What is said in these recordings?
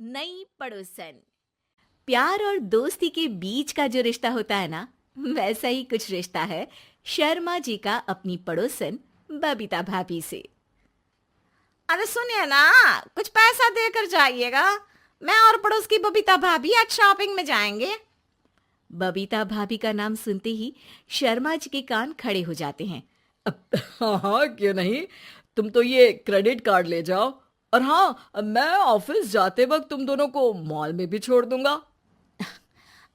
नई पड़ोसन। प्यार और दोस्ती के बीच का जो रिश्ता होता है ना, वैसा ही कुछ रिश्ता है शर्मा जी का अपनी पड़ोसन बबीता भाभी से। अरे सुनिए ना, कुछ पैसा देकर जाइएगा। मैं और पड़ोस की बबीता भाभी आज शॉपिंग में जाएंगे। बबीता भाभी का नाम सुनते ही शर्मा जी के कान खड़े हो जाते हैं। हाँ हाँ, क्यों नहीं। तुम तो ये क्रेडिट कार्ड ले जाओ। और हाँ, मैं ऑफिस जाते वक्त तुम दोनों को मॉल में भी छोड़ दूंगा।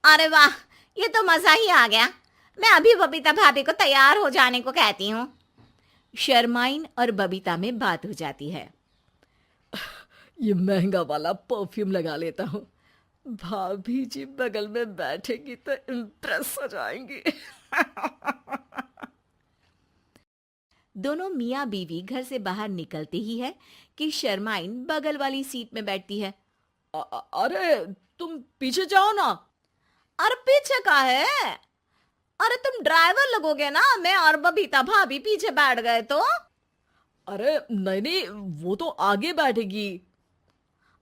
अरे वाह, ये तो मजा ही आ गया। मैं अभी बबीता भाभी को तैयार हो जाने को कहती हूँ। शर्माइन और बबीता में बात हो जाती है। ये महंगा वाला परफ्यूम लगा लेता हूँ। भाभी जी बगल में बैठेगी तो इम्प्रेस हो जाएंगी। दोनों मियाँ बीवी घर से बाहर निकलते ही है कि शर्माइन बगल वाली सीट में बैठती है। अरे तुम पीछे जाओ ना। अरे पीछे का है? अरे तुम ड्राइवर लगोगे ना, मैं और बबीता भाभी पीछे बैठ गए तो। अरे नहीं नहीं, वो तो आगे बैठेगी।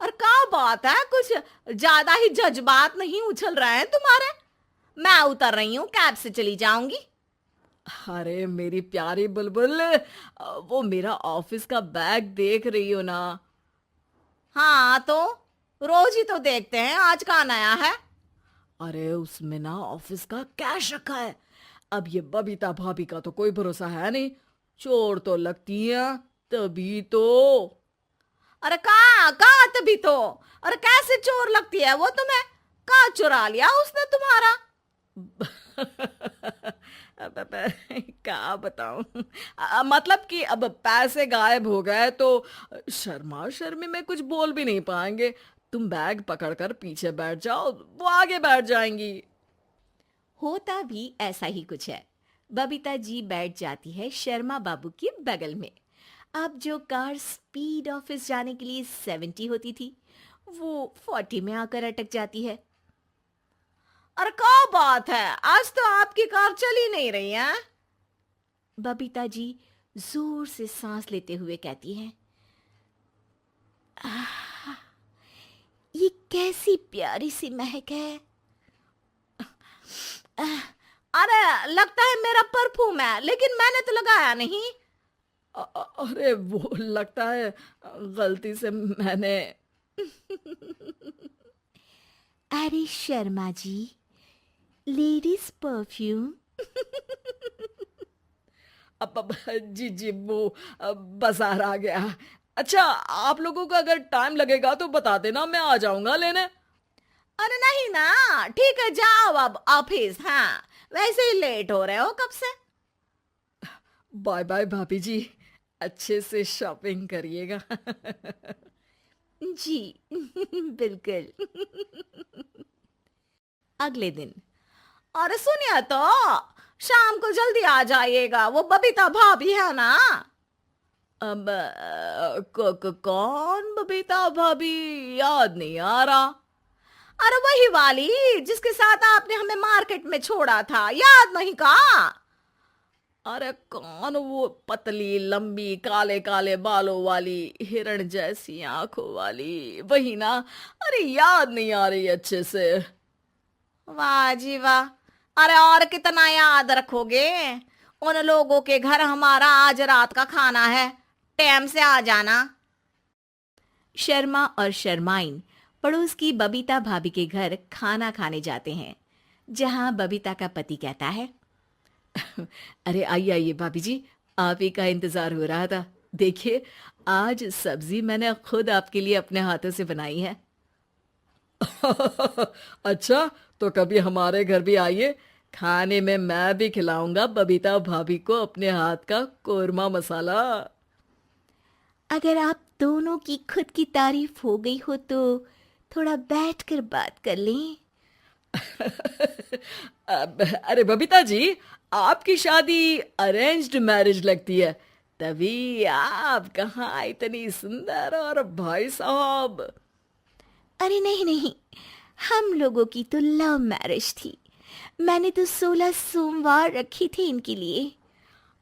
और क्या बात है, कुछ ज्यादा ही जज्बात नहीं उछल रहे हैं तुम्हारे? मैं उतर रही हूँ, कैब से चली जाऊंगी। अरे मेरी प्यारी बुलबुल, वो मेरा ऑफिस का बैग देख रही हो ना। हाँ तो रोज ही तो देखते हैं, आज का नया है? अरे उसमें ना ऑफिस का कैश रखा है। अब ये बबीता भाभी का तो कोई भरोसा है नहीं। चोर तो लगती है तभी तो। अरे कहाँ कहाँ तभी तो। अरे कैसे चोर लगती है वो तुम्हें? कहाँ चुरा लिया उसने तुम्हारा? क्या बताऊं। मतलब कि अब पैसे गायब हो गए तो शर्मा शर्मी में कुछ बोल भी नहीं पाएंगे। तुम बैग पकड़कर पीछे बैठ जाओ, वो आगे बैठ जाएंगी। होता भी ऐसा ही कुछ है। बबीता जी बैठ जाती है शर्मा बाबू के बगल में। अब जो कार स्पीड ऑफिस जाने के लिए 70 होती थी, वो 40 में आकर अटक जाती है। अरे क्या बात है, आज तो आपकी कार चली नहीं रही है। बबीता जी जोर से सांस लेते हुए कहती हैं, "आह, ये कैसी प्यारी सी महक है। अरे लगता है मेरा परफ्यूम है, लेकिन मैंने तो लगाया नहीं। अरे वो लगता है गलती से मैंने। अरे शर्मा जी, लेडीज परफ्यूम। अब जी जी, वो बाजार आ गया। अच्छा, आप लोगों को अगर टाइम लगेगा तो बता देना, मैं आ जाऊंगा लेने। अरे नहीं ना, ठीक है जाओ अब ऑफिस। हाँ, वैसे ही लेट हो रहे हो कब से। बाय बाय भाभी जी, अच्छे से शॉपिंग करिएगा। जी बिल्कुल। अगले दिन अरे सुनिए तो, शाम को जल्दी आ जाइएगा, वो बबीता भाभी है ना। अब कौन बबीता भाभी? याद नहीं आ रहा। अरे वही वाली जिसके साथ आपने हमें मार्केट में छोड़ा था, याद नहीं का? अरे कौन वो पतली लंबी काले काले बालों वाली हिरण जैसी आंखों वाली, वही ना। अरे याद नहीं आ रही अच्छे से। वाह जी वाह। अरे और कितना याद रखोगे? उन लोगों के घर हमारा आज रात का खाना है, टाइम से आ जाना। शर्मा और शर्माइन पड़ोस की बबीता भाभी के घर खाना खाने जाते हैं, जहां बबीता का पति कहता है, अरे आइए आइए भाभी जी, आप ही का इंतजार हो रहा था। देखिए, आज सब्जी मैंने खुद आपके लिए अपने हाथों से बनाई है। अच्छा, तो कभी हमारे घर भी आइए। खाने में मैं भी खिलाऊंगा बबीता भाभी को अपने हाथ का कोरमा मसाला। अगर आप दोनों की खुद की तारीफ हो गई हो तो थोड़ा बैठकर बात कर लें। अरे बबीता जी, आपकी शादी अरेंज्ड मैरिज लगती है, तभी आप कहाँ इतनी सुंदर। और भाई साहब। अरे नहीं नहीं, हम लोगों की तो लव मैरिज थी। मैंने तो 16 सोमवार रखी थी इनके लिए।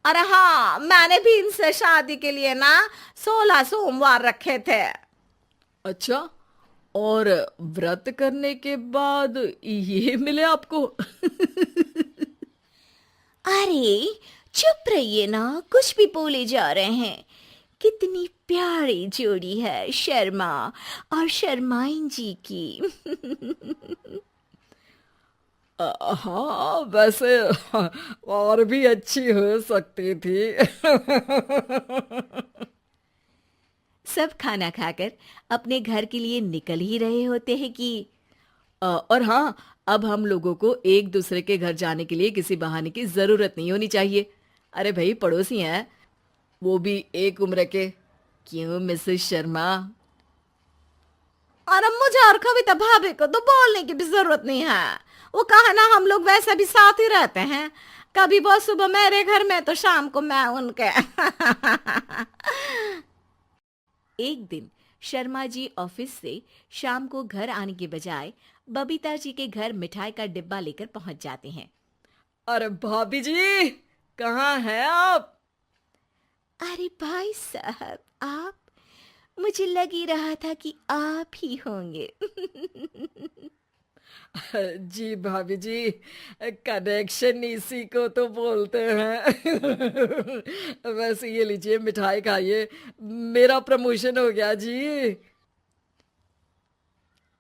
अरे हाँ, मैंने भी इनसे शादी के लिए ना 16 सोमवार रखे थे। अच्छा, और व्रत करने के बाद ये मिले आपको? अरे चुप रहिए ना, कुछ भी बोले जा रहे हैं। कितनी प्यारी जोड़ी है शर्मा और शर्माइन जी की। हाँ वैसे और भी अच्छी हो सकती थी। सब खाना खाकर अपने घर के लिए निकल ही रहे होते हैं कि और हाँ, अब हम लोगों को एक दूसरे के घर जाने के लिए किसी बहाने की जरूरत नहीं होनी चाहिए। अरे भाई पड़ोसी हैं, वो भी एक उम्र के। क्यों मिसेस शर्मा? और अब मुझे और कविता भाभी को तो बोलने की भी जरूरत नहीं है। वो कहा ना, हम लोग वैसे भी साथ ही रहते हैं। कभी वो सुबह मेरे घर में तो शाम को मैं उनके। एक दिन शर्मा जी ऑफिस से शाम को घर आने के बजाय बबीता जी के घर मिठाई का डिब्बा लेकर पहुंच जाते हैं। अरे भाभी जी, कहाँ हैं आप? अरे भाई साहब, आप? मुझे लग ही रहा था कि आप ही होंगे। जी भाभी जी, कनेक्शन इसी को तो बोलते हैं। वैसे ये लीजिए मिठाई खाइए, मेरा प्रमोशन हो गया जी।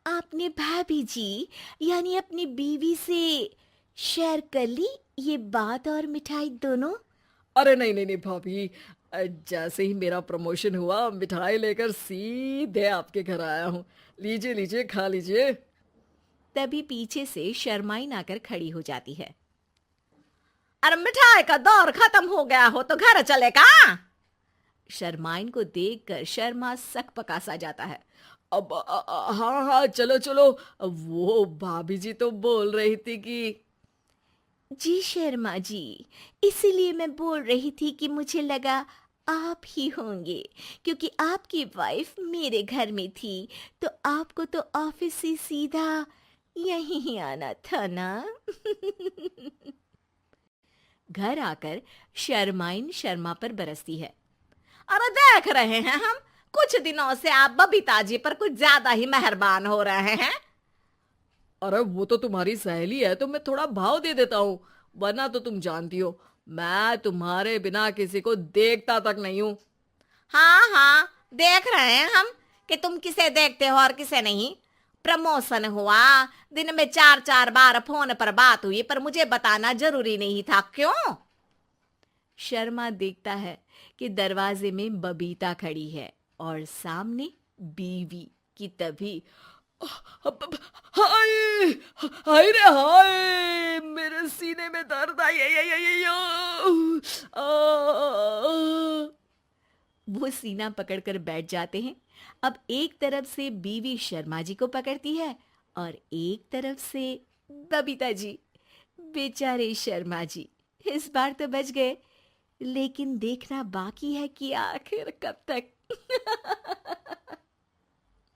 आपने भाभी जी यानी अपनी बीवी से शेयर कर ली ये बात और मिठाई दोनों? अरे नहीं नहीं नहीं भाभी, जैसे ही मेरा प्रमोशन हुआ मिठाई लेकर सीधे आपके घर आया हूँ। लीजिए लीजिए, खा लीजिए। तभी पीछे से शर्माइन आकर खड़ी हो जाती है। अरे मिठाई का दौर खत्म हो गया हो तो घर चलेगा। शर्माइन को देखकर शर्मा सक पका सा जाता है। अब हाँ हाँ, चलो चलो। वो भाभी जी तो बोल रही थी कि जी शर्मा जी, इसीलिए मैं बोल रही थी कि मुझे लगा आप ही होंगे, क्योंकि आपकी वाइफ मेरे घर में थी तो आपको तो ऑफिस से सीधा यहीं ही आना था ना। घर आकर शर्माइन शर्मा पर बरसती है। अरे देख रहे हैं हम, कुछ दिनों से आप बबीता जी पर कुछ ज्यादा ही मेहरबान हो रहे हैं। अरे वो तो तुम्हारी सहेली है तो मैं थोड़ा भाव दे देता हूँ, वरना तो तुम जानती हो मैं तुम्हारे बिना किसी को देखता तक नहीं हूँ। हाँ हाँ, देख रहे हैं हम कि तुम किसे देखते हो और किसे नहीं। प्रमोशन हुआ, दिन में 4-4 बार फोन पर बात हुई, पर मुझे बताना जरूरी नहीं था, क्यों? शर्मा देखता है कि दरवाजे में बबीता खड़ी है और सामने बीवी की। तभी हाय हाय रे हाय, मेरे सीने में दर्द आई आई आई आई आई, वो सीना पकड़कर बैठ जाते हैं। अब एक तरफ से बीवी शर्मा जी को पकड़ती है और एक तरफ से बबीता जी। बेचारे शर्मा जी इस बार तो बच गए, लेकिन देखना बाकी है कि आखिर कब तक।